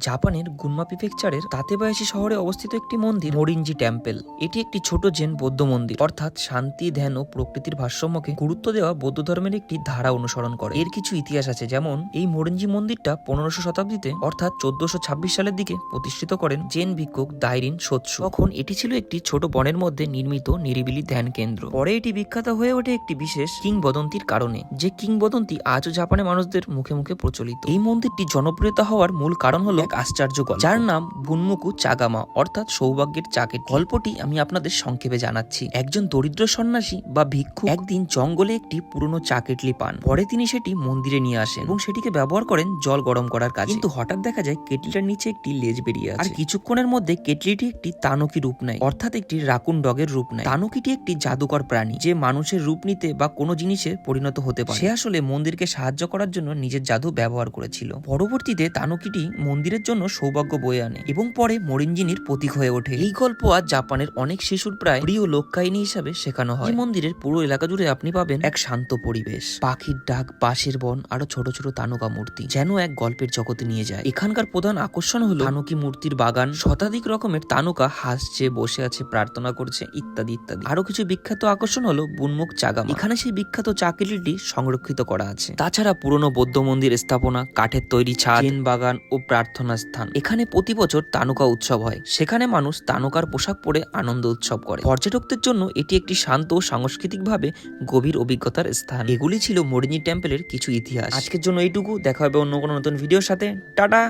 জাপানের গুনমা প্রিফেকচারের তাতেবায়াশি শহরে অবস্থিত একটি মন্দির মোরিনজি টেম্পল। এটি একটি ছোট জেন বৌদ্ধ মন্দির, অর্থাৎ শান্তি, ধ্যান ও প্রকৃতির ভারসাম্যকে গুরুত্ব দেওয়া বৌদ্ধ ধর্মের একটি ধারা অনুসরণ করে। এর কিছু ইতিহাস আছে, যেমন এই মোরিনজি মন্দিরটা 1500 শতাব্দীতে অর্থাৎ 1426 সালের দিকে প্রতিষ্ঠিত করেন জেন ভিক্ষুক দাইরিন সোৎসু। তখন এটি ছিল একটি ছোট বনের মধ্যে নির্মিত নিরিবিলি ধ্যান কেন্দ্র। পরে এটি বিখ্যাত হয়ে ওঠে একটি বিশেষ কিংবদন্তির কারণে, যে কিংবদন্তি আজও জাপানের মানুষদের মুখে মুখে প্রচলিত। এই মন্দিরটি জনপ্রিয়তা হওয়ার মূল কারণ হলো এক আশ্চর্য গল্প, যার নাম বুনমুকু চাগামা, অর্থাৎ সৌভাগ্যের চাকের। গল্পটি আমি আপনাদের সংক্ষেপে জানাচ্ছি। একজন দরিদ্র সন্ন্যাসী বা ভিক্ষু একদিন জঙ্গলে একটি পুরনো চা কেটলি পান। পরে তিনি সেটি মন্দিরে নিয়ে আসেন এবং সেটিকে ব্যবহার করেন জল গরম করার কাজে। কিন্তু হঠাৎ দেখা যায় কেটলিটার নিচে একটি লেজ বেরিয়ে আছে, আর কিছুক্ষণের মধ্যে কেটলিটি একটি তানুকি রূপ নেয়, অর্থাৎ একটি রাকুন ডগের রূপ নেয়। তানুকিটি একটি জাদুকর প্রাণী, যে মানুষের রূপ নিতে বা কোনো জিনিসে পরিণত হতে পারে। সে আসলে মন্দিরকে সাহায্য করার জন্য নিজের জাদু ব্যবহার করেছিল। পরবর্তীতে তানুকিটি মন্দিরের জন্য সৌভাগ্য বয়ে আনে এবং পরে মোরিনজিনির প্রতীক হয়ে ওঠে। এই গল্প আজ জাপানের অনেক শিশুর প্রায় প্রিয় লোককাহিনী হিসাবে শেখানো হয়। এই মন্দিরের পুরো এলাকা জুড়ে আপনি পাবেন এক শান্ত পরিবেশ, পাখির ডাক, বাঁশের বন, আরো ছোট ছোট তানুকা মূর্তি, যেন এক গল্পের জগতে নিয়ে যায়। এখানকার প্রধান আকর্ষণ হলো তানুকি মূর্তির বাগান, শতাধিক রকমের তানুকা হাসছে, বসে আছে, প্রার্থনা করছে, ইত্যাদি ইত্যাদি। আরো কিছু বিখ্যাত আকর্ষণ হলো বুনমুক চাগামা। এখানে সেই বিখ্যাত চাকেলিটি সংরক্ষিত করা আছে। তাছাড়া পুরনো বৌদ্ধ মন্দির স্থাপনা, কাঠের তৈরি ছাদ, জেন বাগান ও প্রার্থনা স্থান। এখানে প্রতি বছর তানুকা উৎসব হয়, সেখানে মানুষ তানুকার পোশাক পরে আনন্দ উৎসব করে। পর্যটকদের জন্য এটি একটি শান্ত ও সাংস্কৃতিকভাবে গভীর অভিজ্ঞতার স্থান। এগুলি ছিল মোরিনজি টেম্পলের কিছু ইতিহাস। আজকের জন্য এইটুকু, দেখা হবে অন্য কোনো নতুন ভিডিওর সাথে। টাটা।